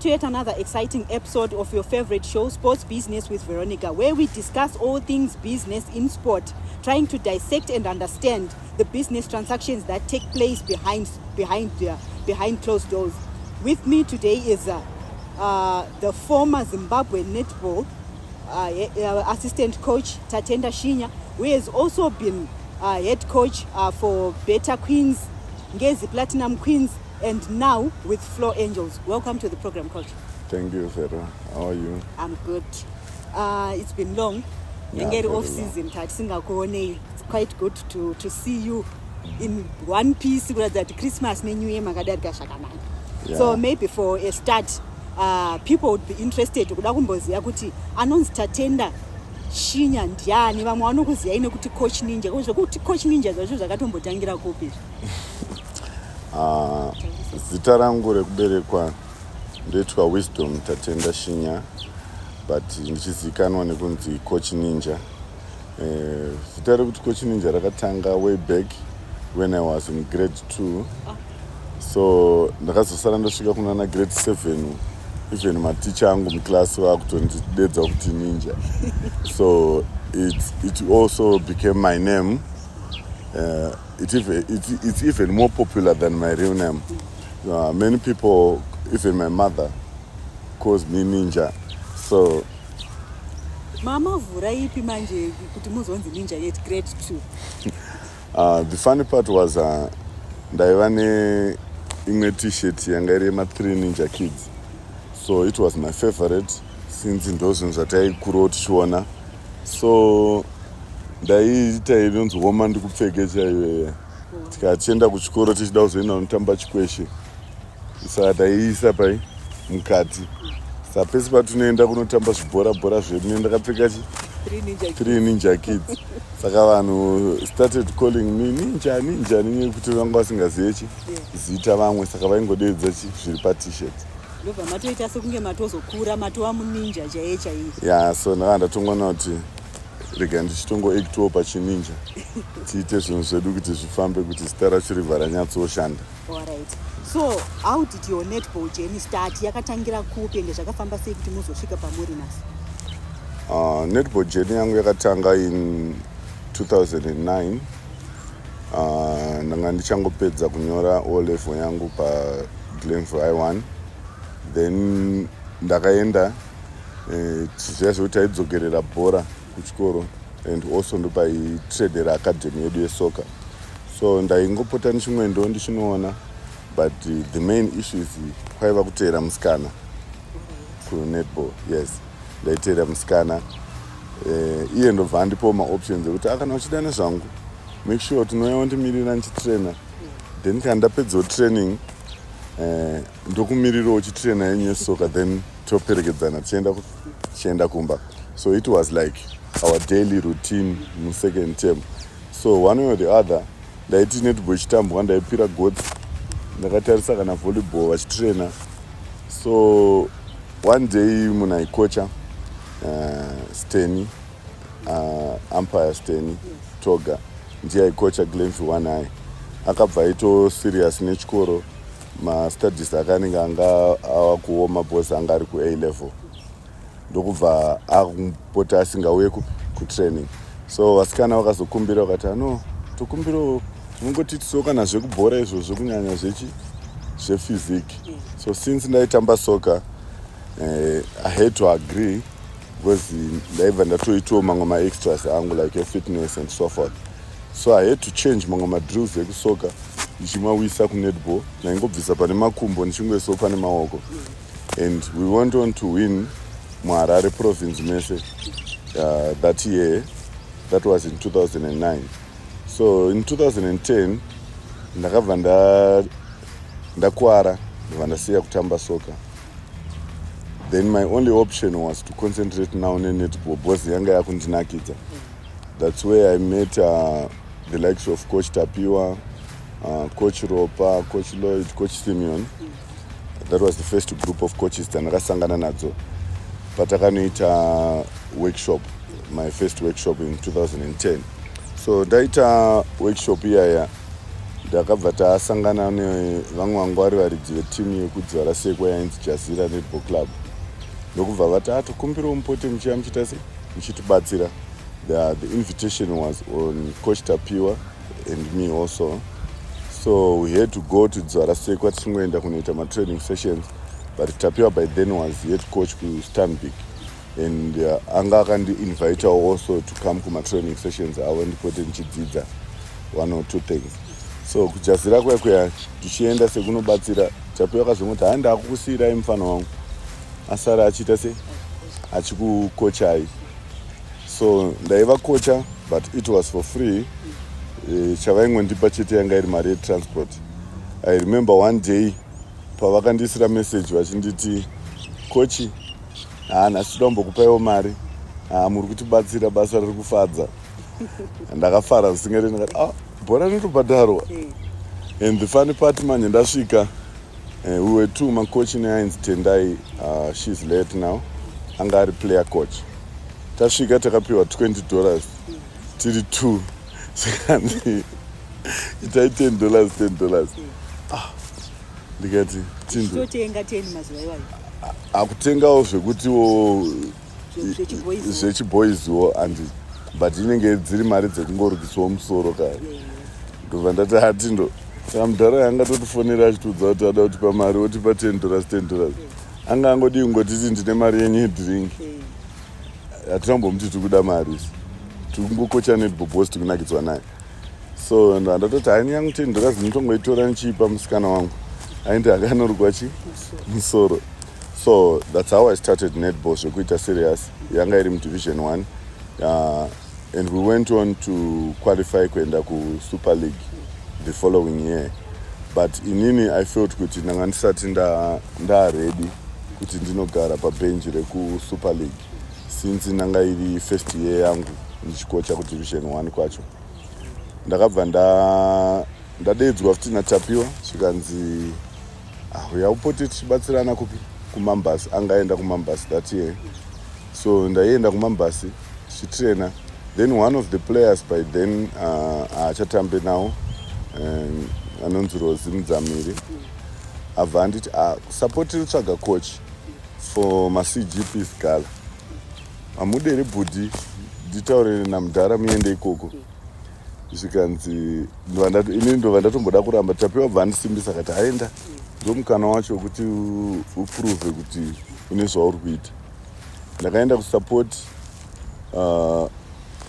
to yet another exciting episode of your favorite show, Sports Business with Veronica, where we discuss all things business in sport, trying to dissect and understand the business transactions that take place behind closed doors. With me today is the former Zimbabwe netball assistant coach Tatenda Shinya, who has also been head coach for Beta Queens, Ngezi Platinum Queens, and now with Floor Angels. Welcome to the program, Coach. Thank you, Vera. How are you? I'm good. It's been long. Yeah, Off season. It's quite good to see you in one piece. That Christmas New Year. So maybe for a start, people would be interested. Announce Tatenda Shinya ndiani vamwe vanokuziva ine kuti coach ninja kuti coach ninja zvacho zvakatombotangira kupi? Zita rangu rekuberekwa ndoitwa Wisdom Tatenda Shinya, but ndichizikanwa nekunzi coach ninja. Zita rekuti coach ninja rakatanga way back when I was in grade 2. So ndakazosara ndosvika kunana grade 7. Even maticha angu muklasi vakutondidedza kuti ninja. So it also became my name. It's even more popular than my real name. Many people, even my mother, calls me Ninja. So Mama vura ipi manje kuti muzonzi ninja yet grade 2. The funny part was ndaiva neimwe t-shirt yanga iri ma3 Ninja Kids. So it was my favorite since ndozvinhu zvataikurawo tichiona. So ndaiita inonzwoma ndikupfekesa iyoyo. Tikachienda kuchikoro tichida kuzoenda kunotamba chikweshe. Saka taiisa pai mukati. Saka pese patinoenda kunotamba zvibhora zvedu ndakapfeka 3 Ninja Kids. Saka vanhu started calling me ninja nenyaya kuti vanga vasingazive zita vamwe, saka vaingodeedza zviri pa-t-shirt. Ndobva matoita sekunge matozokura matova muninja chaiye. Yeah, so ndakandatongona kuti rega ndichitongoektiwo pachininja tiite zvinhu zvedu kuti zvifambe kuti zita racho ribva ranyatsoshanda. Alright. So how did your netball journey start? Yakatangira kupi ende zvakafamba sei kuti muzosvika pamuri nhasi? Netball journey yangu yakatanga in 2009. Ndanga ndichangopedza kunyora O level yangu paGlenville I1. Then ndakaenda zviya zvekuti taidzokerera bhora kuchikoro and also ndopaitredera academy yedu yesoka. So ndaingopota ndichimwendo ndichinoona, but the main issue is kwaiva kuteera musikana kunetball. Yes, ndaiteera musikana. Iye ndobva andipawo maoptions ekuti kana uchida nezvangu make sure tinouya ndimirira ndichitraina. Then kana ndapedzawo training ndokumirirawo uchitraina yenyu yesoka, then toperekedzana tichienda kumba. So it was like our daily routine in second term. So one way or the other, ndaiti netball ichitambwa ndaipira gods, ndakatarisa kana volleyball vachitraina. So one day munhu aikocha Steny, umpire Steny Toga, ndiye aikocha Glenville 1 akabva aito serious nechikoro. Mastudies akanenge anga awakuoma boss anga ari ku A level. Ndokubva akupota asingauye kutraining. So vasikana vakazokumbira vakati no tokumbirawo tinongoti tisoka nazvekubhora izvozvo kunyanya zvephysique. So since ndaitamba soka I had to agree because ndaibva ndatoitawo mamwe ma-extras angu like fitness and so forth. So I had to change mamwe ma-drills ekusoka ndichimawisa kunetball ndaingobvisa pane makumbo ndichingoisawo pane maoko. And we went on to win muHarare province mese that year. That was in 2009. So in 2010 ndakabva ndakwara ndobva ndasiya kutamba soka. Then my only option was to concentrate now on netball because yanga yakundinakidza. That's where I met the likes of Coach Tapiwa, Coach Ropa, Coach Lloyd, Coach Simeon. That was the first group of coaches ndakasangana nadzo. Patakanoita workshop, my first workshop in 2010. So ndaita workshop iyaya ndakabva tasangana nevamwe vangwari varidzi vetimu yekudzvara sekwa yainzi Jazira Netball Club. Ndokubva vati atokumbirawo mupote muchiya muchita sei muchitibatsira. The invitation was on Coach Tapiwa and me also. So we had to go to Dzvara Sekwa tichingoenda kunoita ma-training sessions. But Tapiwa by then was head coach ku Stanbic. And anga akandi-invite also to come kuma-training sessions awo ndipote ndichidzidza one or two things. So kujazira kwekweya tichienda sekunobatsira Tapiwa akazongoti ndakukusiyirai mufana wangu asara achiita sei achikukochai. So ndaiva kocha but it was for free. Chavaingondipa chete yanga iri mari yetransport. I remember one day pavakandisira message vachinditi kochi nhasi tombokupaiwo mari muri kutibatsira basa riri kufadza. Ndakafara zvisingaite ndikati bhora rinotobhadharwa. And the funny part manje ndasvika we were two macoach neainzi Tendai, she's late now, anga ari player coach. Tasvika takapiwa $20 tiri 2 sekandi itai $10 ndikati totenga 10 mazuva iwayo akutengawo zvekutiwo zvechiboyzwo but inenge dziri mari dzekungorukiswawo musoro kare. ndobva ndati hatindo saka mudhara yanga totifonera achitudza kuti ada kutipa mari otipa $10 anga angodi kungotiti ndine mari yenyedrink. Hatinambomuti tiri kuda mari tikungokocha netbobos tikunakidzwa naye. So ndatoti haini yangu $10 ndinotongoitora ndichiipa musikana wangu aindi akanorukwa musoro. So that's how I started netball zvekuita serious. Yanga iri mudivision 1 and we went on to qualify kuenda kuSuper League the following year. But inini I felt kuti ndanga ndisati ndaredi kuti ndinogara pabenji rekuSuper League since nanga iri first year yangu ndichikocha kudivision 1 kwacho. Ndakabva ndadedzwa futi naTapiwa zvikanzi uyaupote tichibatsirana kupi kumambasi. Angaenda kumambasi that year. So ndaienda kumambasi tichitraina. Then one of the players by then achatambe nawo anonzi Rozi Mudzamiri abva anditi kusapotiri tsvaga coach for ma-CGPs gala amudere bhudhi nditaurire namudhara muende ikoko. Zvikanzi inini ndobva ndatomboda kuramba. Tapiwa bva andisimbisa kati aenda ndomukana wacho kuti uprove kuti une zvauri kuita. Ndakaenda kusupport.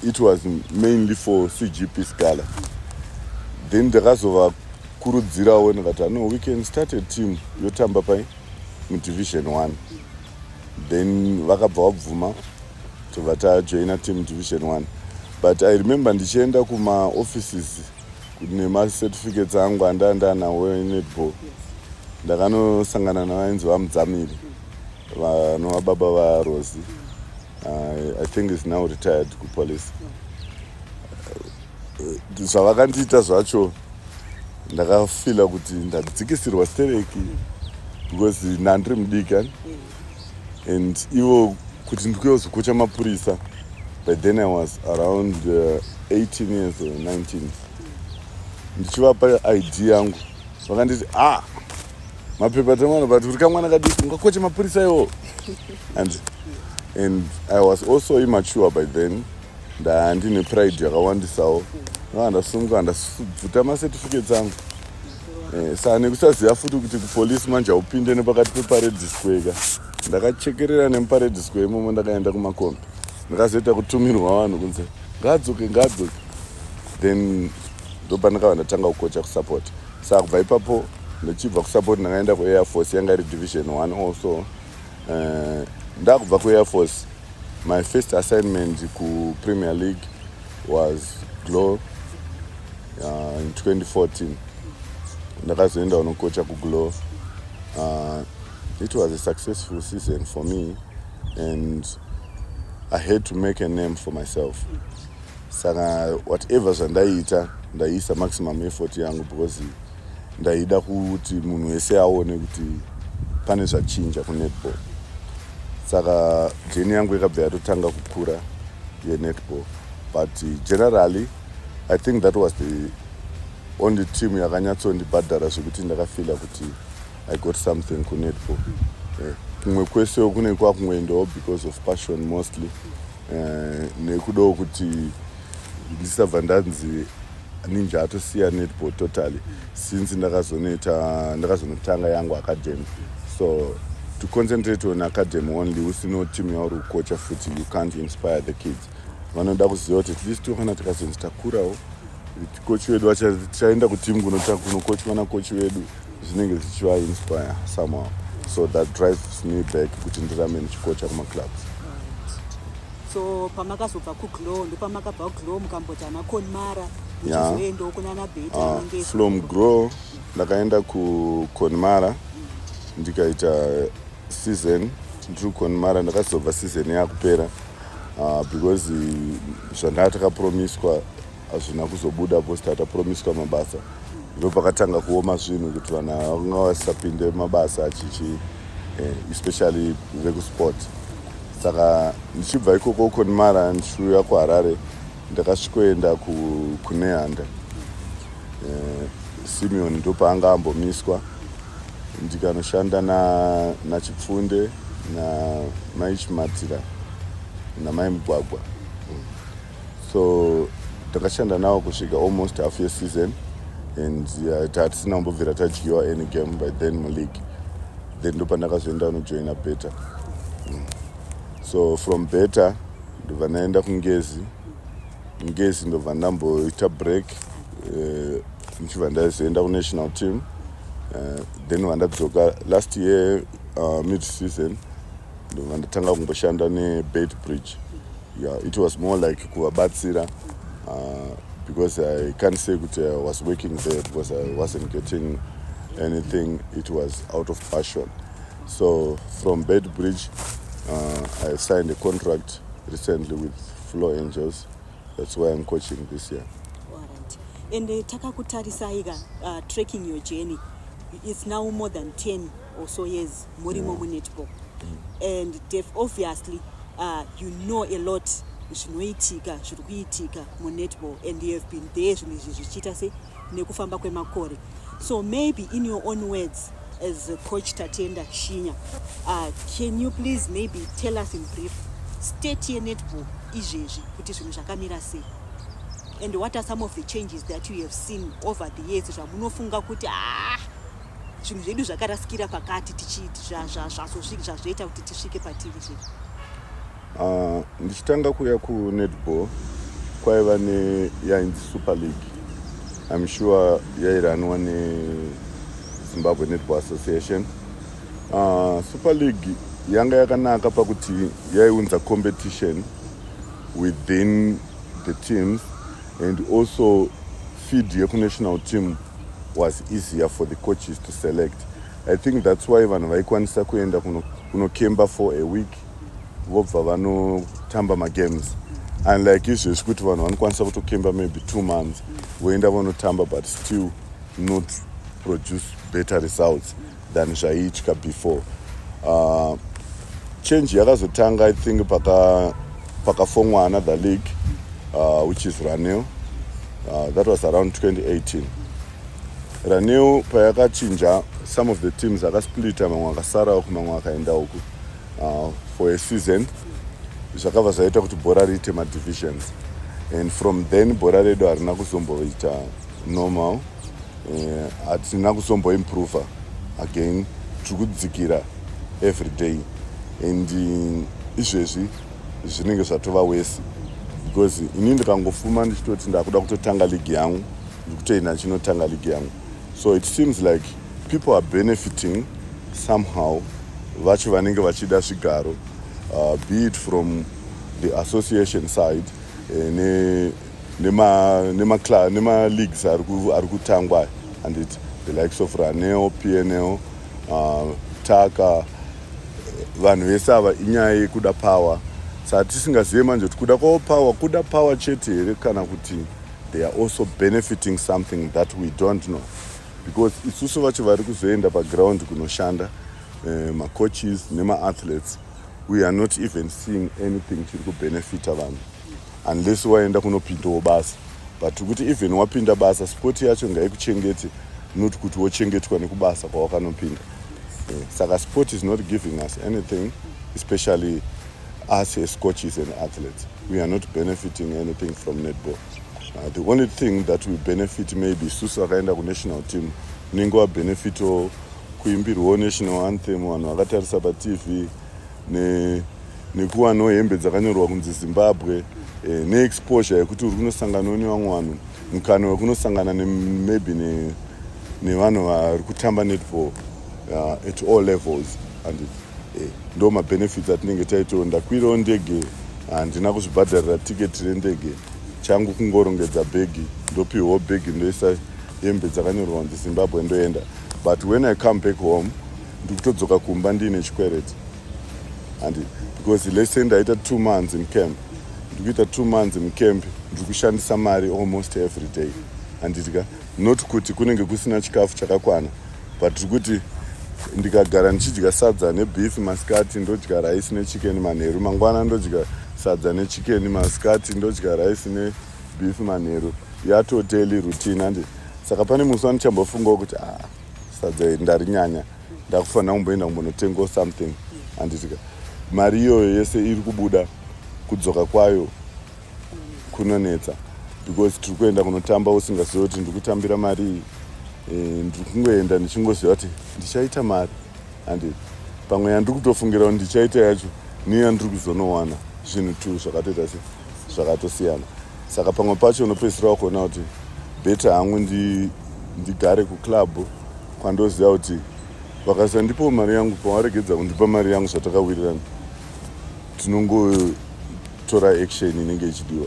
It was mainly for CGP Scala. Then ndakazovakurudzirawo ndikati no, we can start a team yotamba pai mudivision 1. Then vakabva vabvuma tobva tajoina team division 1. But I remember ndichienda kuma offices nema-certificates angu andanawo netball. Ndakanosangana navainzi vamudzamiri vanova baba vaRozi. I think is now retired kupolice. Zvavakandiita zvacho ndakafila kuti ndadzikisirwa stereki because nandiri mudikani and ivo kuti ndikuyozokocha mapurisa. By then I was around 18 years or 19. Ndichivapa ID yangu vakanditi mapepa tamwana but uri kamwana kadiki ungakocha mapurisa iwo. And I was also immature by then. Ndine pride yakawandisawo. Ndasumuka ndabvuta ma-certificates angu. Saka nekusaziva futi kuti kupolice manje upinde nepakati peparade square ka. Ndakachekerera nemuparade square imomo ndakaenda kumakombi. Ndakazoita kutumirwa vanhu kunze ngadzoke. Then ndopa ndakava ndatanga kukocha kusupport. Saka kubva ipapo ndichibva kusupport ndakaenda kuAir Force yanga iri division 1 also. Ndakubva kuAir Force, my first assignment ku Premier League was Glow in 2014. Ndakazoenda unokocha ku Glow. It was a successful season for me and I had to make a name for myself. Saka whatever zvandaiita ndaiisa maximum effort yangu because ndaida kuti munhu wese aone kuti pane zvachinja kunetball. Saka jeni yangu ikabva yatotanga kukura yenetball. But generally I think that was only team yakanyatsondibhadhara zvekuti ndakafila kuti I got something kunetball. Kumwe kwese kune kwakumwendawo because of passion mostly, nekudawo kuti ndisabva ndanzi ninja atosiya netball totally since ndakazonotanga yangu academy. So to concentrate on academy only usino team yauri kukocha futi you can't inspire the kids. Vanoda kuziva kuti at least kana tikazonzi takurawo kochi wedu tichaenda kutimu kunokochwa nakochi wedu zvinenge zvichiva inspire somehow. So that drives me back kuti ndirame ndichikocha kumaclubs. So pamakazobva kuGlow ndopamakabva kuGlow mukamboti ana Conmara muchizoendawo kunana Beta. From Grow ndakaenda kuConmara ndikaita season ndiri Conmara ndakazobva season yakupera because zvandanga takapromiswa hazvina kuzobuda post tatapromiswa mabasa. Ndo pakatanga kuoma zvinhu kuti vanhu vanga vasapinde mabasa achichi especially vekusport. Saka ndichibva ikoko Conmara ndichiuya kuHarare ndakasvikoenda kuNehanda. Simeon ndo paanga ambomiswa ndikanoshanda naChipfunde naMaichimatira naMaimugwagwa. So takashanda nawo kusvika almost half year season and hatisina kumbobvira tadyiwa any game by then muleague. Then ndo pandakazoenda kunojoina Beta. So from Beta ndobva naenda kuNgezi ndobva ndamboita break ndichibva ndazoenda kunational team. Then vandadzoka last year mid season ndobva ndatanga kumboshanda neBaitbridge. It was more like kuvabatsira because I can't say kuti I was working there because I wasn't getting anything. It was out of passion. So from Baitbridge I signed a contract recently with Flow Angels. That's why I'm coaching this year. Alright. And takakutarisaiga tracking your journey. It's now more than 10 or so years murimo munetball. And obviously you know a lot zvinoitika zviri kuitika munetball and you have been there zvinhu izvi zvichiita se nekufamba kwemakore. So maybe in your own words as coach Tatenda Shinya, can you please maybe tell us in brief state yenetball izvezvi kuti zvinhu zvakamira sei, and what are some of the changes that you have seen over the years zvamunofunga kuti zvinhu zvedu zvakarasikira pakati zvazvoita kuti tisvike patiri zvino? Ndichitanga kuya kunetball kwaiva neyainzi Super League. I'm sure yairanwa neZimbabwe Netball Association. Super League yanga yakanaka pakuti yaiunza competition within the teams, and also feed yekunational team was easier for the coaches to select. I think that's why vanhu vaikwanisa kuenda kunokemba for a week vobva vanotamba magames, unlike izvezvi kuti vanhu vanokwanisa kutokemba maybe 2 months voenda vanotamba but still not produce better results than zvaiitika before. Change yakazotanga I think pakafomwa another league which is Raneo. That was around 2018. Raneo payakachinja, some of the teams akasplita, mamwe akasara uku mamwe akaenda uku for a season. Zvakabva zvaita kuti bhora riite madivisions, and from then bhora redu harina kuzomboita normal, hatina kuzomboimprove again, tiri kudzikira every day, and izvezvi zvinenge zvatova wese because ini ndikangofuma ndichitoti ndakuda kutotanga league yangu ndikutoina chinotanga league yangu. So it seems like people are benefiting somehow, vacho vanenge vachida zvigaro, be it from the association side nema leagues ari kutangwa, and it the likes of Raneo, PNL, Taka, vanhu vese ava inyaya yekuda power. Saka tisingazive manje kuti kuda power chete here kana kuti they are also benefiting something that we don't know, because isusu vacho vari kuzoenda paground kunoshanda, macoaches nema-athletes, we are not even seeing anything chiri kubenefita vanhu unless waenda kunopindawo basa. but kuti even wapinda basa sport yacho ngaikuchengete not kuti wochengetwa nekubasa kwawakanopinda. Saka sport is not giving us anything, especially us as coaches and athletes. We are not benefiting anything from netball. The only thing that we benefit maybe susu akaenda kunational team unenge wabenefito kuimbirwawo national anthem vanhu vakatarisa patv nekuwanawo hembe dzakanyorwa kunzi Zimbabwe, neexposure yekuti uri kunosanganawo nevamwe vanhu, mukana wekunosangana maybe nevanhu vari kutamba netball at all levels. And ndo mabenefits atinenge taitawo. Ndakwirawo ndege, handina kuzvibhadharira tiketi rendege, changu kungorongedza bhegi, ndopiwawo bhegi ndoisa hembe dzakanyorwa kunzi Zimbabwe ndoenda. But when I come back home ndikutodzoka kumba ndine chikwereti. And because let's say ndaita 2 months in camp, ndikuita 2 months in camp ndikushandisa mari almost every day. Handitika not kuti kunenge kusina chikafu chakakwana, but kuti ndikagara ndichidya sadza nebeef masikati, ndodya rice nechicken manheru, mangwana ndodya sadza nechicken masikati, ndodya rice nebeef manheru, yato daily routine. And saka pane musi wandichambofungawo kuti sadza ndarinyanya, ndakufanira kumboenda kumbonotengawo something. Handitika mari iyoyo yese iri kubuda, kudzoka kwayo kunonetsa, because tiri kuenda kunotamba usingazivi kuti ndiri kutambira mari iyi. Ndiri kungoenda ndichingoziva kuti ndichaita mari, and pamwe yandiri kutofungira kuti ndichaita yacho neyandiri kuzonowana zvinhu tu zvakatoita zvakatosiyana. Saka pamwe pacho unopedzisira kuona kuti beta hangu ndigare kuclub kwandoziva kuti vakasandipawo mari yangu, pavaregedza kundipa mari yangu zvatakawirirana, tinongotora action inenge ichidiwa.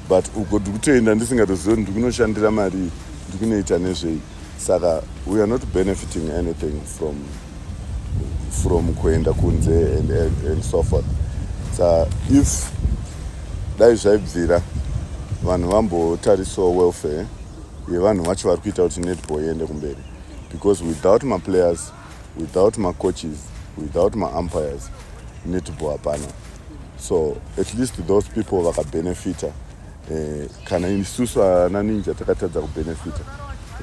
But uko ndikutoenda ndisingatozivi kuti ndikunoshandira mari iyi, ndikunoita nezvei. Saka we are not benefiting anything from kuenda kunze and so forth. So if dai zvaibvira vanhu vambotarisawo welfare yevanhu vacho vari kuita kuti netball iende kumberi, because without my players, without my coaches, without my umpires, netball hapana. So at least those people vakabenefita, kana isusu ana ninja takatadza kubenefita,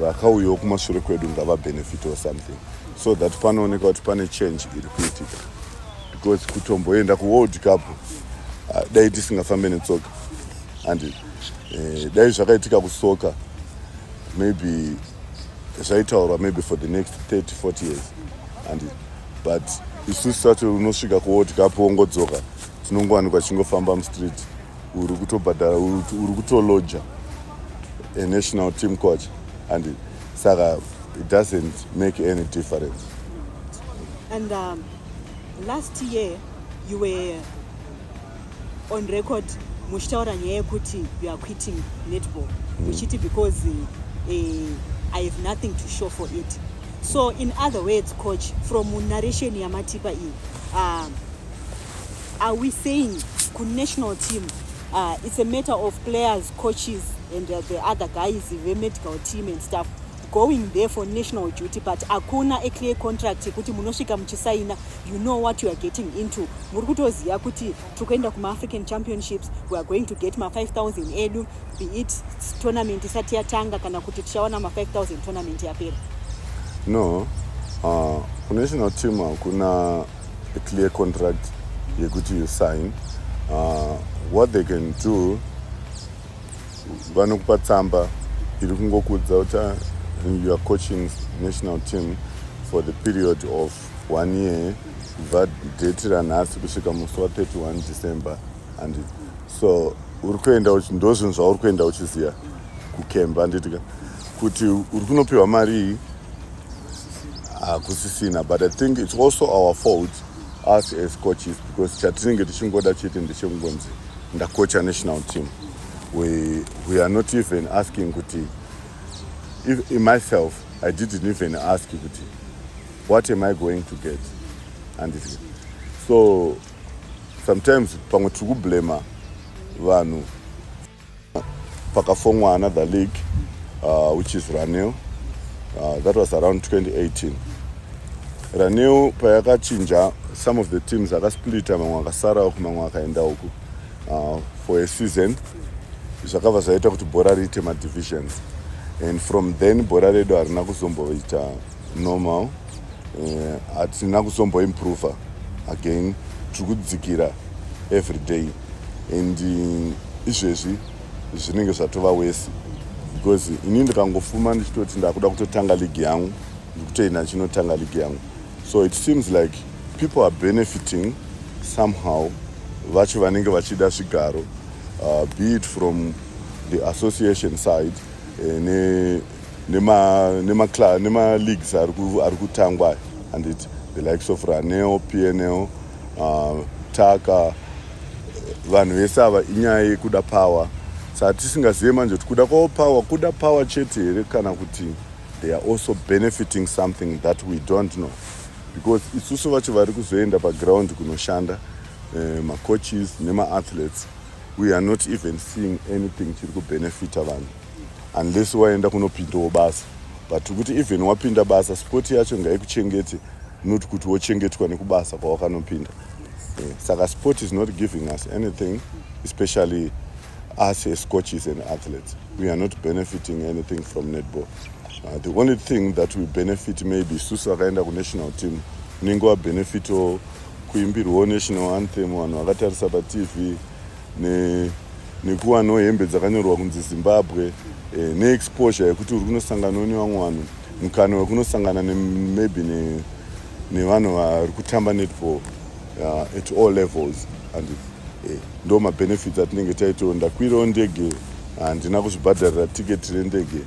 vakauyawo kumashure kwedu ngavabenefit or something, so that panooneka kuti pane change iri kuitika. Because kutomboenda kuworld cup dai tisingafambe netsoka, and dai zvakaitika kusoka maybe zvaitaurwa maybe for the next 30-40 years. And but isusu tacho unosvika kuworld cup wongodzoka, tinongowanikwa chingofamba mustreet uri kutobhadhara, uri kutoloja a national team coach. And saka it doesn't make any difference. And last year you were on record muchitaura nyaya yekuti you are quitting netball, uchiti because I have nothing to show for it. So in other words, coach, from narration yamatipa are we saying ku national team it's a matter of players, coaches and the other guys, the medical team and stuff going there for national duty, but akuna a clear contract kuti munosvika muchisaina, you know what you are getting into. Muri kutoziva kuti tukaenda kuma African Championships we are going to get ma 5,000 edu, be it tournament isati yatanga kana kuti tichawana ma 5,000 tournament yapera. No, ku national team hakuna a clear contract yekuti you sign. What they can do, vanokupa tsamba iri kungokudza kuti you are coaching national team for the period of 1 year, date ranhasi kusvika musi wa31 December. And so uri kuenda ndo zvinhu zvauri kuenda uchiziva kukemba, nditika kuti uri kunopiwa mari iyi hakusisina. But I think it's also our fault us as coaches, because chatinenge tichingoda chete ndechengonzi ndakocha national team. We are not even asking kuti, if in myself I didn't even ask kuti what am I going to get. And so sometimes pamwe tiri kublema vanhu. Pakafomwa another league which is Ranil, that was around 2018. Ranil payakachinja, some of the teams akasplita, mamwe akasara uku, mamwe akaenda uku for a season. zvakabva zvaita kuti bhora riite madivisions, and from then bhora redu harina kuzomboita normal, hatina kuzomboimprova again, tiri kudzikira every day, and izvezvi zvinenge zvatova wese, because ini ndikangofuma ndichitoti ndakuda kutotanga ligi yangu ndikutoenda chinotanga ligi yangu. So it seems like people are benefiting somehow, vacho vanenge vachida zvigaro, be it from the association side, nema leagues ari kutangwa, and it the likes of Raneo, PNL, Taka, vanhu vese ava inyaya yekuda power. Saka tisingazive manje kuti kuda power chete here kana kuti they are also benefiting something that we don't know, because isusu vacho vari kuzoenda paground kunoshanda, macoaches nema-athletes, we are not even seeing anything chiri kubenefita vanhu unless waenda kunopindawo basa. But kuti even wapinda basa, sport yacho ngaikuchengete, not kuti wochengetwa nekubasa kwawakanopinda. Saka sport is not giving us anything, especially us as coaches and athletes. We are not benefiting anything from netball. The only thing that we benefit maybe susu vakaenda kunational team, unenge wabenefito kuimbirwawo national anthem, vanhu vakatarisa patv, nekuwanawo hembe dzakanyorwa kunzi Zimbabwe, neexposure yekuti uri kunosanganawo nevamwe vanhu, mukana wekunosangana maybe nevanhu vari kutamba netball at all levels, and ndo mabenefits atinenge taitawo. Ndakwirawo ndege, handina kuzvibhadharira tiketi rendege,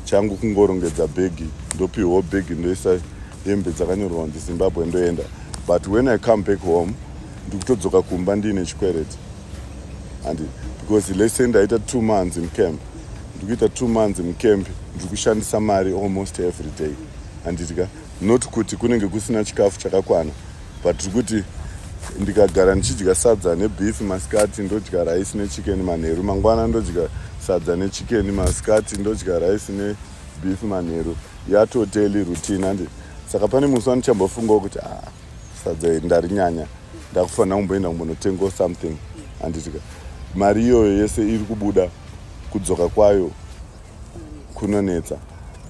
changu kungorongedza bhegi, ndopiwawo bhegi ndoisa hembe dzakanyorwa kunzi Zimbabwe ndoenda. But when I come back home, ndikutodzoka kumba ndiine chikwereti, and because let's say ndaita 2 months in camp, ndikuita 2 months in camp, ndikushandisa mari almost every day, handitika not kuti kunenge kusina chikafu chakakwana, but kuti ndikagara ndichidya sadza nebeef masikati, ndodya rice nechicken manheru, mangwana ndodya sadza nechicken masikati, ndodya rice nebeef manheru, yato daily routine. And saka pane musi wandichambofungawo kuti sadza iri ndarinyanya, ndakufanira kumboenda kumbonotengawo something, handitika mari iyoyo yese iri kubuda, kudzoka kwayo kunonetsa,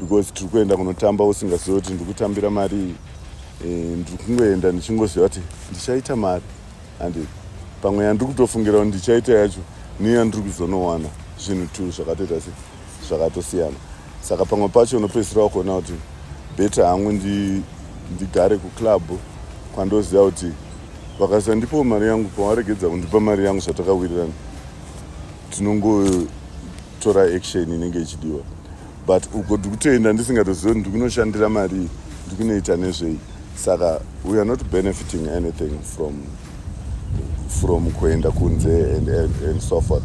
because tiri kuenda kunotamba usingazivi kuti ndiri kutambira mari iyi. Ndiri kungoenda ndichingoziva kuti ndichaita mari, and pamwe yandiri kutofungira kuti ndichaita yacho neyandiri kuzonowana, zvinhu tu zvakatoita zvakatosiyana. Saka pamwe pacho unopedzisira wakuona kuti beta hangu ndigare kuklabhu kwandoziva kuti vakasandipawo mari yangu, pavaregedza kundipa mari yangu zvatakawirirana, tinongotora action inenge ichidiwa. But uko ndikutoenda ndisingatozivi kuti ndikunoshandira mari, ndikunoita nezvei. Saka we are not benefiting anything from kuenda kunze and so forth.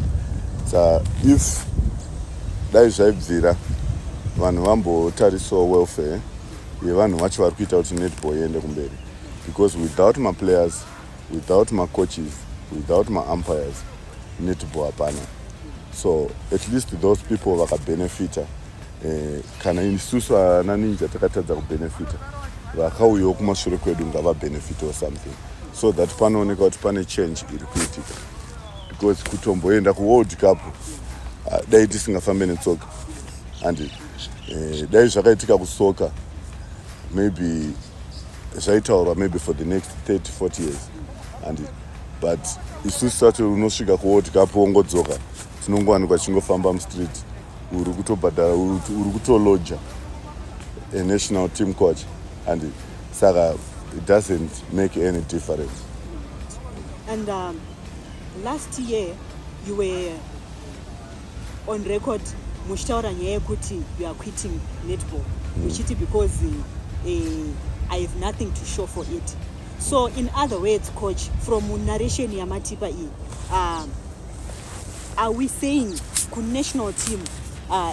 So if dai zvaibvira vanhu vambotarisawo welfare yevanhu vacho vari kuita kuti netball iende kumberi, because without my players, without my coaches, without my umpires, netball hapana. So at least those people vakabenefita, kana isusu ana ninja takatadza kubenefita, vakauyawo kumashure kwedu ngavabenefit or something, so that panooneka kuti pane change iri kuitika. Because kutomboenda kuworld cup dai tisingafambe netsoka, and dai zvakaitika kusoka, maybe zvaitaurwa maybe for the next 30-40 years, and but isusu sacho unosvika kuworld cup wongodzoka, tinongowanikwa chingofamba mustreet, uri kutobhadhara, uri kutoloja a national team coach, and saka it doesn't make any difference. And last year you were on record muchitaura nyaya yekuti you are quitting netball, uchiti because I have nothing to show for it. So in other words, coach, from narration yamatipa are we saying ku national team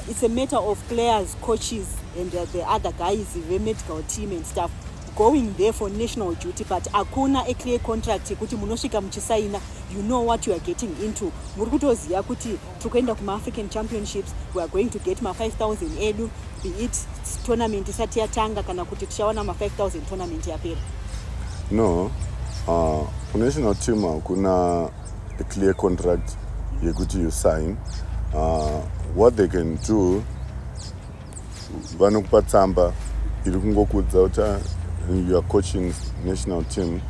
it's a matter of players, coaches and the other guys, the medical team and stuff going there for national duty, but akuna a clear contract kuti munosvika muchisaina, you know what you are getting into. Muri kutoziva kuti tikuenda kuma African Championships, we are going to get ma 5,000 edu, be it tournament isati yatanga kana kuti tichawana ma 5,000 tournament yapera. No, ku national team kuna a clear contract yekuti you sign, what they can do, vanokupa tsamba iri kungokudza kuti you are coaching national team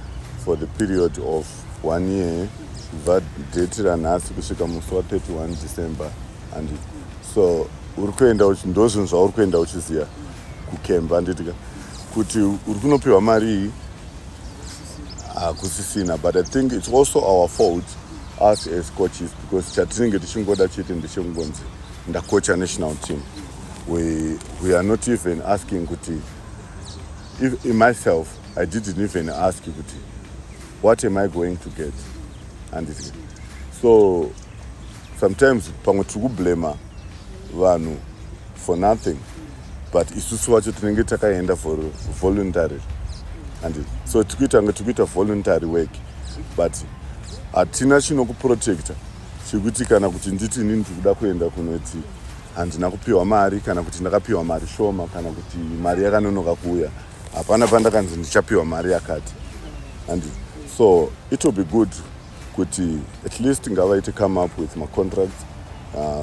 for the period of 1 year, kubva date ranhasi kusvika musi wa31 December. And so uri kuenda ndo zvinhu zvauri kuenda uchiziva kukemba. Handitika kuti uri kunopiwa mari iyi hakusisina, but I think it's also our fault us as coaches, because chatinenge tichingoda chete ndechekungonzi ndakocha national team. We are not even asking kuti, if in myself I didn't even ask kuti what am I going to get. And so sometimes pamwe tiri kublema vanhu for nothing, but isusu wacho tinenge takaenda for voluntary. And so tikuita voluntary work, but hatina chinokuprotecta chekuti kana kuti nditi inini ndikuda kuenda kunoti handina kupiwa mari, kana kuti ndakapiwa mari shoma, kana kuti mari yakanonoka kuuya, hapana pandakanzi ndichapiwa mari yakati. And so it will be good kuti at least ngavaite come up with my contracts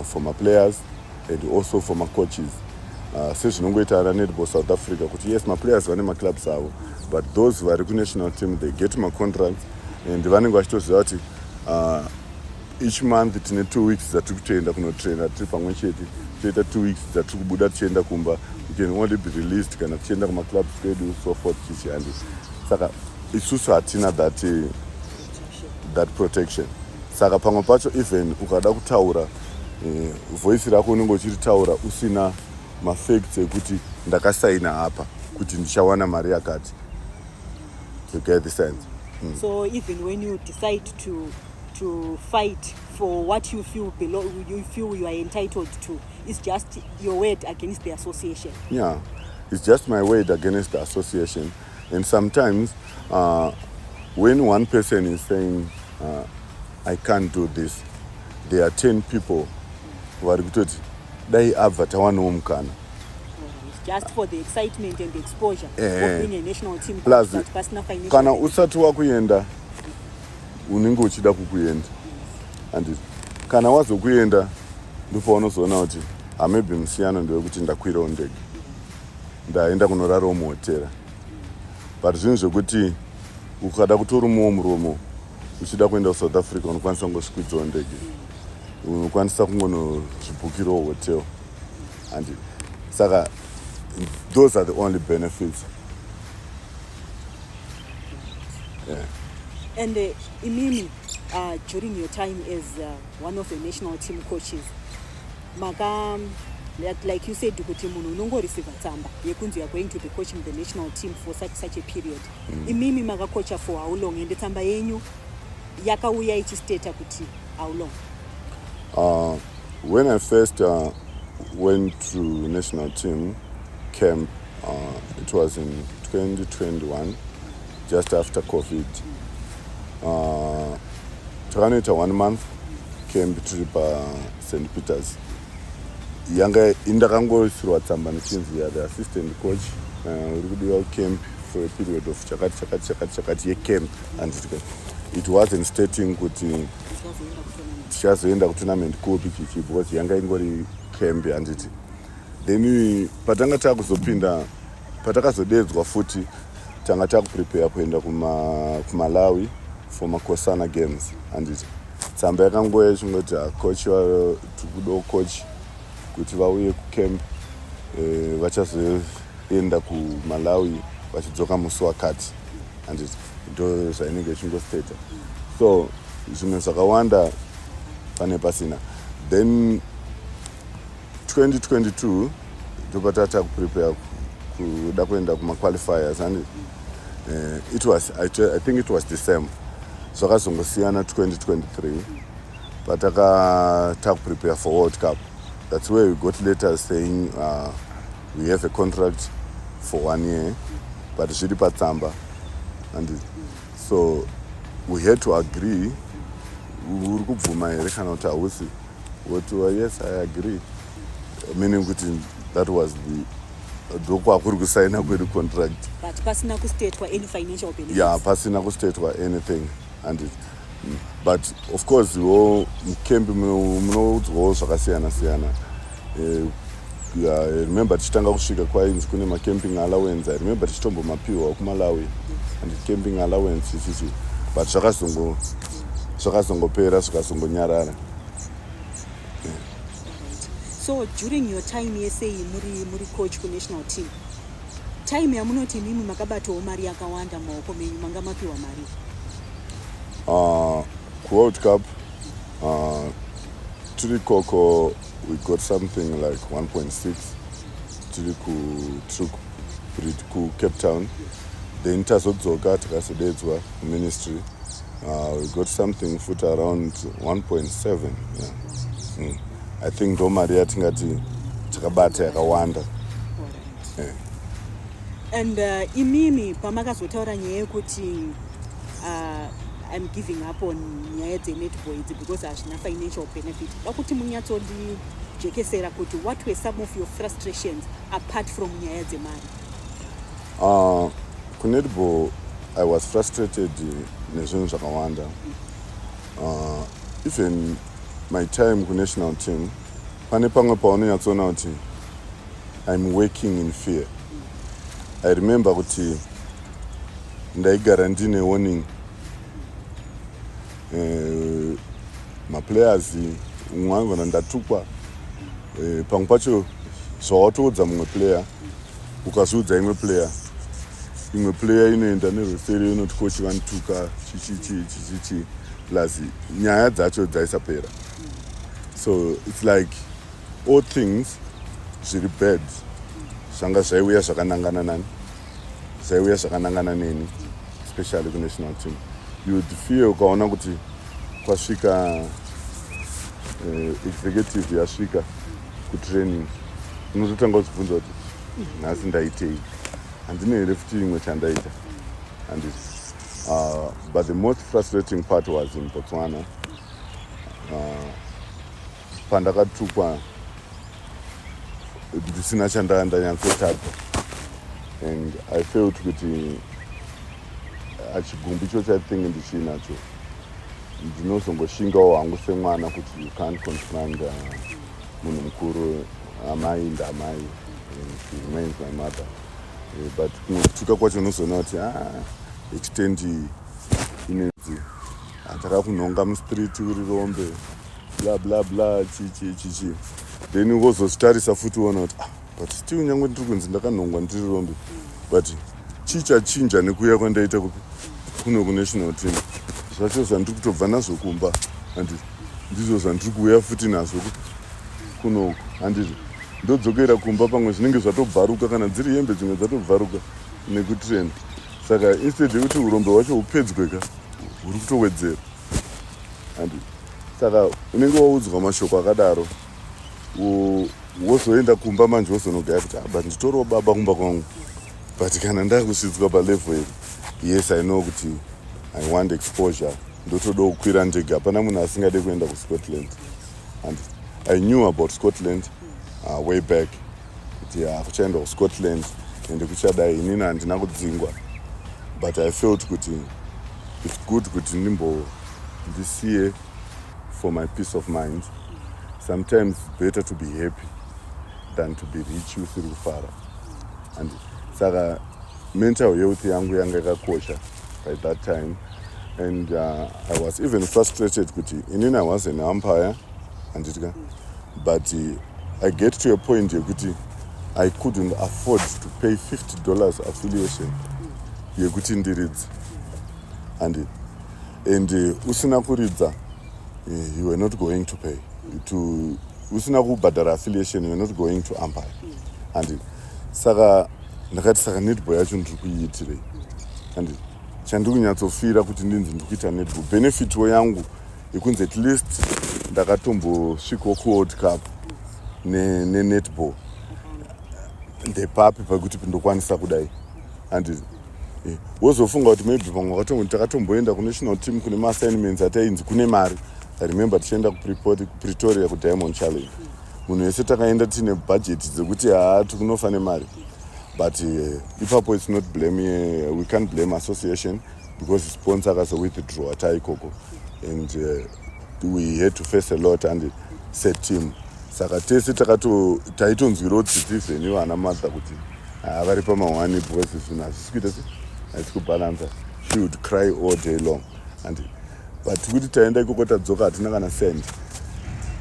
for my players and also for my coaches. Sezvinongoita ana Netball South Africa kuti yes, my players vane maclubs avo, but those vari kunational team they get my contracts and vanenge vachitoziva kuti each month tine 2 weeks dzatiri kutoenda kunotraina tiri pamwe chete, toita 2 weeks dzatiri kubuda tichienda kumba, we can only be released kana tichienda kumaclubs kwedu so forth tichihandi. Saka isusu hatina that protection. Saka pamwe pacho even ukada kutaura voice rako unenge uchiritaura usina mafacts ekuti ndakasaina apa kuti ndichawana mari yakati. You get the sense? So even when you decide to fight for what you feel you are entitled to, it's just your word against the association. Yeah, it's just my word against the association. And sometimes when one person is saying I can't do this, there are 10 people who are kutoti dai abva tawanawo mukana. Just for the excitement and the exposure of being a national team. Plus, financial kana usati wakuenda unenge uchida kukuenda, and kana wazokuenda ndipo unozoona kuti maybe musiyano ndewekuti ndakwirawo ndege ndaenda kunorarawo muhotera. But zvinhu zvekuti ukada kutorimuwo muromo uchida kuenda kuSouth Africa unokwanisa kungosvikwidzawo ndege, unokwanisa kungonozvibhukirawo hotel. And saka those are the only benefits. Yeah. And Imimi, during your time as one of the national team coaches, like you said, you receive a tsamba yekunzi you are going to be coaching the national team for such a period. Imimi makakocha for how long? And the tsamba yenyu yakauya ichisteta kuti how long? When I first went to national team camp, it was in 2021, just after COVID. Takanoita 1 month camp trip St. Peter's. Yanga indakangoisirwa tsamba nechinzi the assistant coach uri kudiwa camp for a period of chakati yecamp, and it wasn't stating kuti tichazoenda kutournament kupi chichi, because yanga ingori camp. And then patanga takuzopinda patakazodedzwa futi tanga takuprepare kuenda kuMalawi for makosana games. And tsamba yakangoya chingoti coach tikudo coach kuti vauye kucamp vachazoenda kuMalawi vachidzoka musi wakati. And ndo zvainenge ichingosteta. So zvinhu zvakawanda pane pasina. Then 2022 ndopatata kuprepare kuda kuenda kumaqualifiers, and it was I think it was December. Zvakazongosiyana 2023 pataka prepare for World Cup. That's where we got letters saying we have a contract for 1 year, but zviri patsamba. And so we had to agree. Uri kubvuma here kana kuti hausi? Yes, I agree. Meaning that was the dokwa kuri kusaina kwedu contract. But pasina kustate for any financial benefits. Yeah, pasina kustate for anything. And but of course mukembi munoudzwawo zvakasiyana-siyana. I remember tichitanga kusvika kwainzi kune macamping allowance. I remember tichitombomapiwa kumalawi and camping allowance ichichi, but zvakazongopera zvikazongonyarara. So during your time yesei muri coach ku national team, time yamunoti mimi makabatawo mari yakawanda maoko menyu, manga mapiwa mari? Ku World Cup tiri koko we got something like 1.6 tiri ku Cape Town. Then tazodzoka tikazodedzwa ministry, we got something foot around 1.7. Yeah. I think ndo mari yatingati takabata yakawanda. Yeah. And imimi pamakazotaura nyaya yekuti I'm giving up on nyaya dzenetball because hazvina financial benefit, dakuti munyatsondijekesera kuti what were some of your frustrations apart from nyaya dzemari? Ku netball I was frustrated nezvinhu zvakawanda. Even my time ku national team, pane pamwe paunonyatsoona kuti I'm working in fear. I remember kuti ndaigara ndine warning maplayers umwe angona ndatukwa pamwe pacho zvawatoudza mumwe player ukazviudza imwe player inoenda nerweseri inoti kochi vanituka chichichi plus nyaya dzacho dzaisapera. So it's like all things zviri bad zvanga zvaiuya zvakanangana neni, especially ku national team. You would feel ukaona kuti kwasvika executive yasvika ku training, unototanga kuzibvunza kuti nhasi ndaitei, handine here futi imwe chandaita. And but the most frustrating part was in Botswana. Pandakatukwa ndisina chandanyatsotarwa, and I felt kuti achigumbu icho chathing ndichinacho ndinozongoshingawo hangu semwana kuti you can't confront munhu mukuru, amai ndamai, she remains my mother. But kutuka kwacho unozoona kuti extendi inenzi atakakunhonga mustreet uri rombe bla bla bla chichi, then wozozvitarisa futi uona kuti but still nyangwe ndiri kunzi ndakanhongwa ndiri rombe, but chichachinja nekuuya kwandaita kuno ku national team. Zvacho zvandiri kutobva nazvo kumba handiti ndizvo zvandiri kuuya futi nazvo kuno, handiti ndodzokera kumba pamwe zvinenge zvatobvaruka, kana dziri hembe dzimwe dzatobvaruka nekutrend. Saka instead yekuti urombe hwacho hupedzweka huri kutowedzera. Handiti saka unenge waudzwa mashoko akadaro wozoenda kumba manje wozonogaya kuti but nditoriwo baba kumba kwangu, but kana ndakusvitswa palevel yes I know kuti I want exposure, ndotodawo kukwira ndege. Hapana munhu asingade kuenda kuScotland, and I knew about Scotland way back kuti kuchaenda kuScotland ende kuchadai. Inini handina kudzingwa, but I felt kuti it's good kuti ndisiye for my peace of mind. Sometimes it's better to be happy than to be rich usiri kufara. And saka mental health yangu yanga yakakosha by that time, and I was even frustrated kuti inini I was an umpire handitika, but I get to a point yekuti I couldn't afford to pay $50 affiliation yekuti ndiridze, and usina kuridza you were not going to pay to usina kubhadhara affiliation, you were not going to umpire. And saka ndakati saka netball yacho ndiri kuiitirei, and chandiri kunyatsofira kuti ndinzi ndiri kuita netball benefit yangu yekunzi at least ndakatombosvikawo ku World Cup netball ndepapi pakuti ndokwanisa kudai. And wozofunga kuti maybe pamwe takatomboenda ku national team kune ma-assignments atainzi kune mari. I remember tichienda ku Pretoria ku Diamond Challenge, munhu wese takaenda tine budget dzekuti tikunofa nemari, but ipapo it's not blame, we can't blame association because sponsor akazowithdraw taikoko. and we had to face a lot and set team. Saka tese taitonzwirawo tsitsi venue ana madha kuti vari pamahwani boys zvino hazvisikuita se haisi kubalansa. She would cry all day long and but kuti taenda ikoko tadzoka hatina kana send,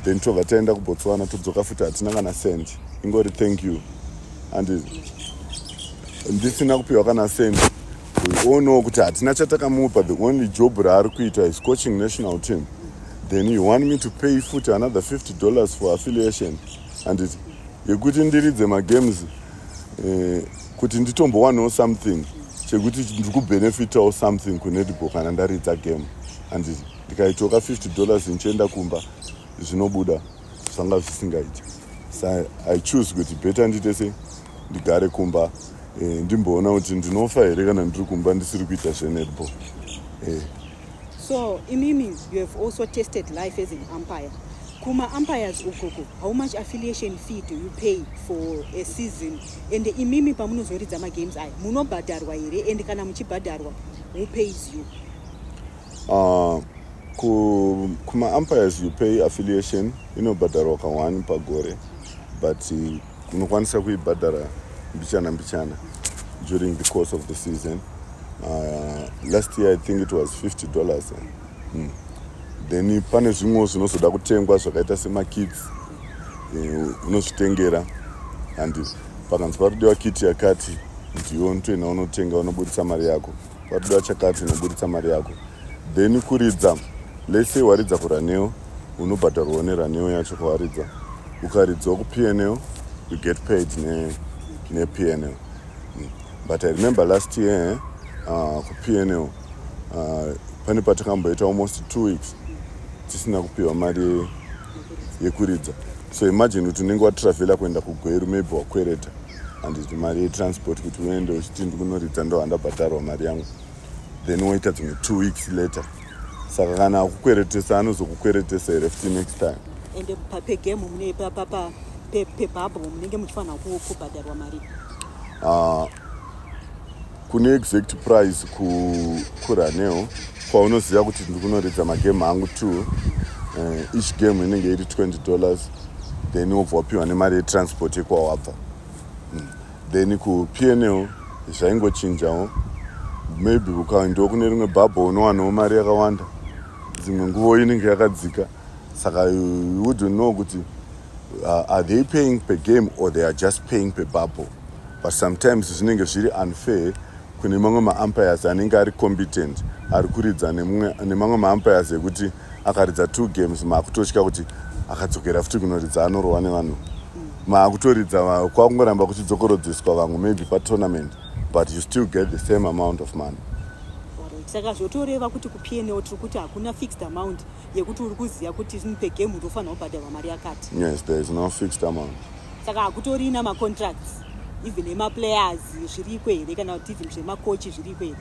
then tobva taenda kubotswana todzoka futi hatina kana send, ingori thank you and ndisina kupiwa kana send. We all know kuti hatina chatakamupa. The only job raari kuita is coaching national team. Then you want me to pay futi another $50 for affiliation and yekuti ndiridze magames kuti nditombowanawo something chekuti ndiri kubenefitawo something kunetball kana ndaridza game and ndikaitoka $50 nchienda kumba zvinobuda zvanga zvisingaiti. So I choose kuti better ndite se ndigare kumba ndimboona kuti ndinofa here kana ndiri kumba ndisiri kuita zvenetball. So imimi, you have also tested life as an umpire. Kuma umpires ukoko, how much affiliation fee do you pay for a season? And imimi pamunozoridza games aya munobhadharwa here and kana muchibhadharwa, who pays you? Kuma umpires you pay affiliation inobhadharwa ka1 pagore, but unokwanisa kuibhadhara mbichana during the course of the season. Last year I think it was $50. Then pane zvimwe zvinozoda kutengwa zvakaita semakits unozvitengera and pakanzi paridiwa kiti yakati ndiyo unotoenda unotenga unobudisa mari yako, paridiwa chakati unobudisa mari yako. Then kuridza, let's say waridza kuraneo unobhadharwawo neraneo yacho kwawaridza. Ukaridzawo kuPNL you get paid nePNL. But I remember last year kuPNL pane patakamboita almost 2 weeks tisina kupiwa mari yekuridza. So imagine kuti unenge watravela kuenda kuGweru, maybe wakwereta and mari yetransport kuti uende uchiti ndikunoridza ndo handabhadharwa mari yangu, then woita dzimwe 2 weeks later. Saka kana akukweretesa anozokukweretesa here futi next time. And pegame mune pebhabho munenge muchifanira kubhadharwa mari? Kune exact price kuraneo kwaunoziva kuti ndikunoridza magame angu 2, each game inenge iri $20, then wobva wapiwa nemari yetransport yekwawabva. Then kuPNL zvaingochinjawo, maybe ukaendawo kune rimwe bhabho unowanawo mari yakawanda, dzimwe nguvo inenge yakadzika. Saka you wouldn't know kuti are they paying per game or they are just paying per bubble. But sometimes zvinenge zviri unfair kune mamwe maumpires anenge ari competent ari kuridza nemamwe maumpires ekuti akaridza 2 games maakutotya kuti akadzokera futi kunoridza anorohwa nevanhu. Maakutoridza kwakungoramba kuchidzokorodzeswa vamwe maybe patournament, but you still get the same amount of money. Saka zvotoreva kuti kuPNL tiri kuti hakuna fixed amount yekuti uri kuziva kuti pegame unofanira kubhadharwa mari yakati? Yes, there is no fixed amount. Saka hakutorina macontracts even emaplayers zviriko here kana kuti even zvemacoach zviriko here?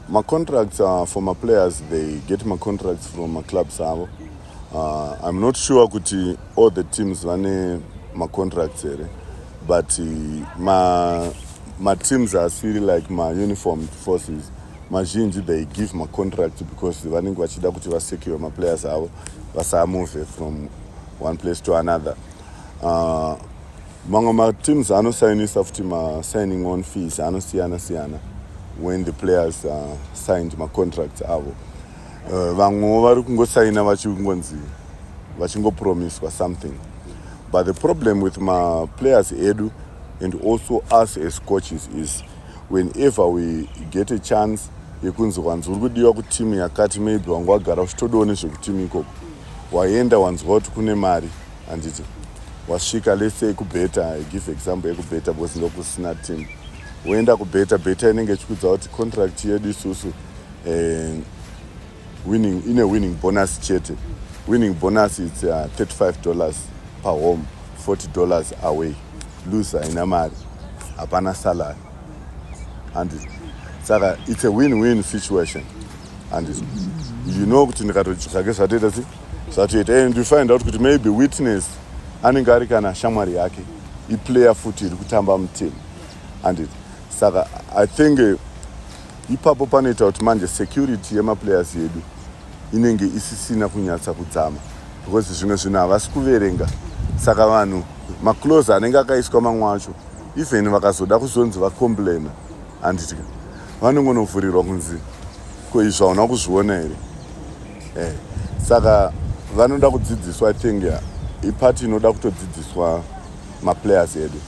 My-contracts for my players, they get my contracts from my clubs avo. I'm not sure kuti all the teams vane my contracts here, but my teams are still like my uniformed forces. Mazhinji they give my contract because vanenge vachida kuti vasecure my players avo vasamove from one place to another. Mamwe ma-teams anosainisa futi ma-signing on fees anosiyana when the players signed ma-contracts avo. Vamwewo vari kungosaina vachingopromiswa something. But the problem with my players edu and also us as coaches is whenever we get a chance yekunzi wanzi uri kudiwa kutimu yakati, maybe wangu wagara uchitodawo nezvekutimu ikoko, waenda wanzwa kuti kune mari handiti wasvika, let's say kubeta, I give example yekubeta because ndokusina team, woenda kubeta, beta inenge ichikudza kuti contract yedu isusu winning bonus chete. Winning bonus is $35 per home, $40 away. Loser ina mari, hapana salary. And saka it's a win-win situation. And you know kuti ndikatochitsvake zvatoita zvatoita, and you find out kuti maybe Witness anenge ari kana shamwari yake iplayer futi iri kutamba muteam. And saka I think ipapo panoita kuti manje security yemaplayers yedu inenge isisina kunyatsa kudzama because zvimwe zvinhu havasi kuverenga. Saka vanhu maclose anenge akaiswa mamwe acho even vakazoda kuzonzi vacomplaina handiti vanongonovhurirwa kunzi ko izvi hauna kuzviona here. Saka vanoda kudzidziswa, I think ipati inoda kutodzidziswa maplayers edu,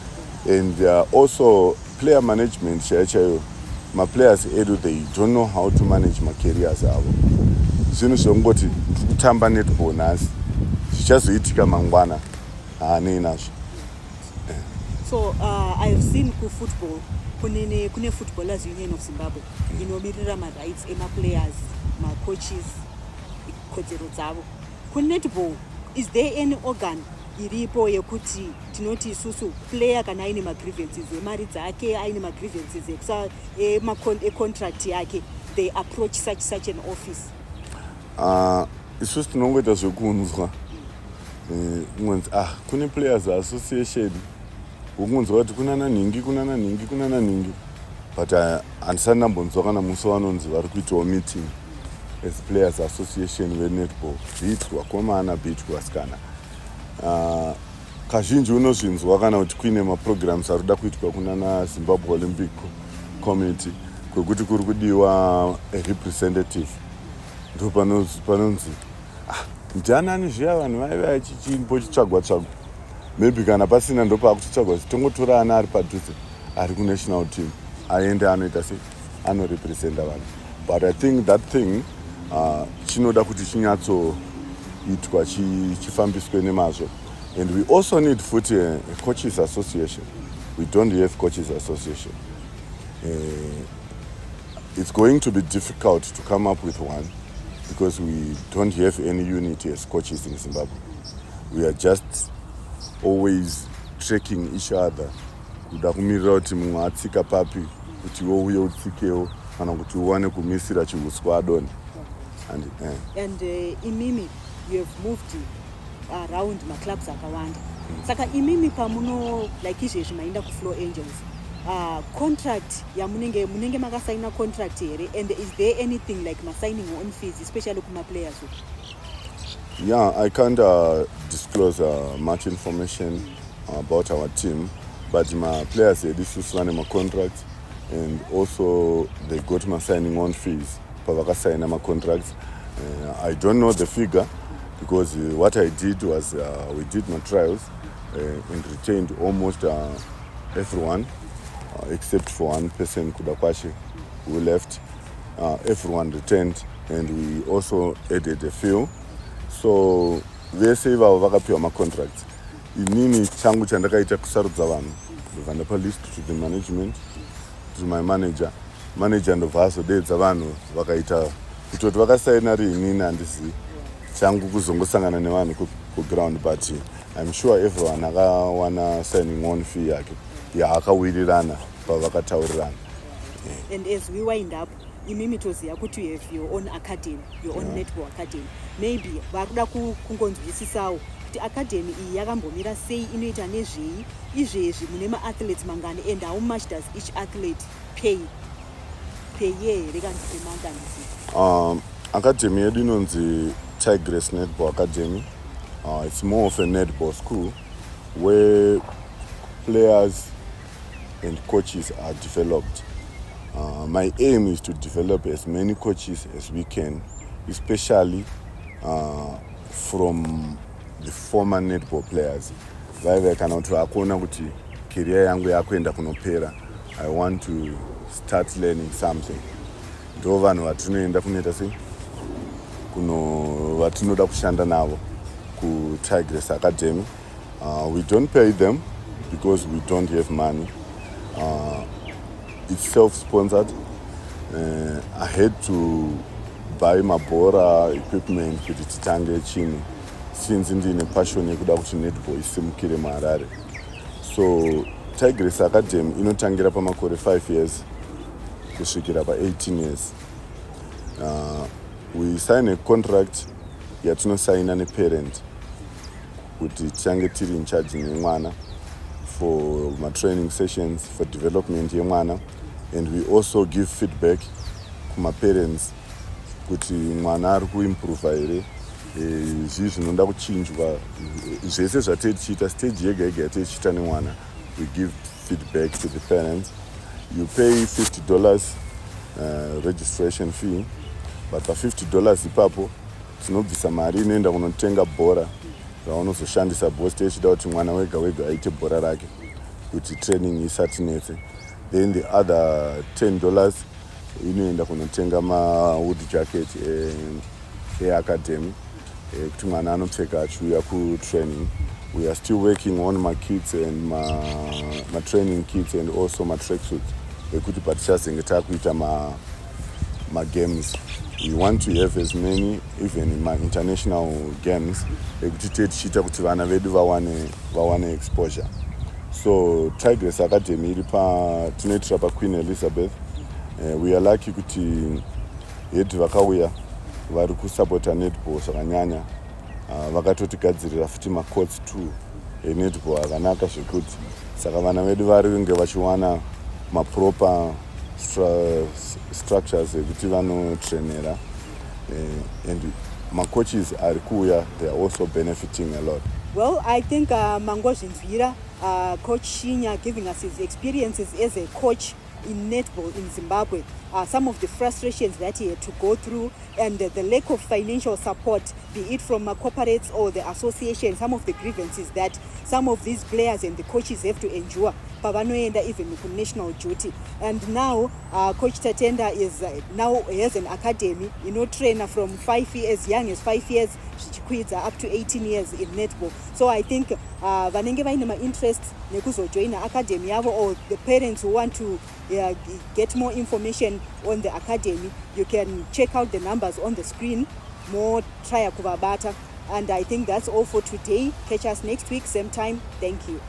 and also player management chaiyo. Maplayers edu, they don't know how to manage macareers avo. Zvinhu zvongoti kutamba netball nhasi zvichazoitika mangwana haanei nazvo. So I have seen football kune Footballers Union of Zimbabwe inomirira rights players, coaches, kodzero dzavo. Netball, is there any organ iripo yekuti tinoti isusu player kana aine grievances emari dzake, aine grievances contract yake, they approach such an office? Isusu tinongoita zvekunzwa kunzi kune players association wokunzwa kuti kunana ningi, but handisati ndambonzwa kana musi vanonzi vari kuitawo meeting as players association venetball, beat vakomana beat vasikana. Kazhinji unozvinzwa kana kuti kuine maprograms ari kuda kuitwa kunana Zimbabwe Olympic Committee kwekuti kuri kudiwa representative. Ndo panonzi ndianani zviya vanhu vaiva vachimbochitsvagwa maybe kana pasina ndo paakuchitsvagwa tongotora ana ari padhuze ari kunational team aende anoita sei anorepresenta vanhu. But I think that thing chinoda kuti chinyatsoitwa chifambiswe nemazvo. And we also need a coaches association. We don't have coaches association. It's going to be difficult to come up with one because we don't have any unity as coaches in Zimbabwe. We are just always tracking each other. Kuda kumirira kuti mumwe atsika papi kuti wouye utsikewo kana kuti uwane kumisira chiuswa adoni. And imimi, you have moved around maclubs akawanda. Saka imimi pamuno like izvezvi mainda kuFlow Angels. Contract munenge makasaina contract here, and is there anything like signing on fees, especially kuma players? Yeah, I can't disclose much information about our team, but my players this is one of my contracts, and also they got my signing on fees. Pavakasaina my contracts. I don't know the figure because what I did was we did my trials and retained almost everyone. Except for one person, Kudakwashi, who left. Everyone returned, and we also added a few. So they say vakapiwa ma contracts. Inini changu chandakaita kusarudza vanhu vakandapa list to the management, to my manager ndobvazodedza vanhu vakaita kutoti vakasaina inini handisi changu kuzongosangana nevanhu kuground, but I'm sure everyone akawana signing on fee yake yaakawirirana pavakataurirana. And as we wind up, imimi toziya kuti you have your own academy, your own netball academy. Maybe vakuda kungonzwisisawo kuti academy iyi yakambomira sei, inoita nezvei, izvezvi mune ma-athletes mangani, and how much does each athlete pay here kanzi pemangani? Academy yedu inonzi Tigress Netball Academy. It's more of a netball school where players and coaches are developed. My aim is to develop as many coaches as we can, especially from the former netball players. Vaiva kana kuti vakuona kuti career yangu yakuenda kunopera, I want to start learning something. Ndo vanhu vatinoenda kunoita sei vatinoda kushanda navo ku Tigress Academy. We don't pay them because we don't have money. It's self-sponsored. I had to buy mabhora equipment kuti titange chini since ndine passion yekuda kuti netball isimukire muHarare. So Tigress Academy inotangira pamakore 5 years kusvikira pa18 years. We sign a contract yatinosaina neparent kuti titange tiri in charge nemwana for my training sessions, for development yemwana, and we also give feedback to my parents kuti mwana ari kuimprova here, zvii zvinoda kuchinjwa. Zvese zvatei tichiita stage yega yega yatei tichiita nemwana, we give feedback to the parents. You pay $50 registration fee, but pa$50 ipapo tinobvisa mari inoenda kunotenga bhora raunozoshandisa bhosta ichida kuti mwana wega wega aite bhora rake kuti training isati netse. Then the other $10 inoenda kunotenga wood jacket academy kuti mwana anopfeka achiuya kutraining. We are still working on my kits and my training kits and also my tracksuits ekuti patichazenge takuita games. We want to have as many, even in my international games, ekuti tichiita kuti vana vedu vawane exposure. So Tigress Academy tinoitira pa Queen Elizabeth. We are lucky kuti hedu vakauya vari kusapota netball zvakanyanya. Vakatotigadzirira futi macourts too enetball akanaka zvekuti saka vana vedu varinge vachiwana maproper structures ekuti vanotrainera, and macoaches ari kuuya, they are also benefiting a lot. Well, I think Mangozhinzvira, Coach Shinya, giving us his experiences as a coach in netball in Zimbabwe, some of the frustrations that he had to go through, and the lack of financial support, be it from corporates or the association, some of the grievances that some of these players and the coaches have to endure pavanoenda even to national duty. And now Coach Tatenda is now has an academy, trainer from 5 years, as young as 5 years zvichikwidza up to 18 years in netball. So I think vanenge vaine interest nekuzojoin academy yavo, or the parents who want to get more information on the academy, you can check out the numbers on the screen. More try kuvabata. And I think that's all for today. Catch us next week, same time. Thank you.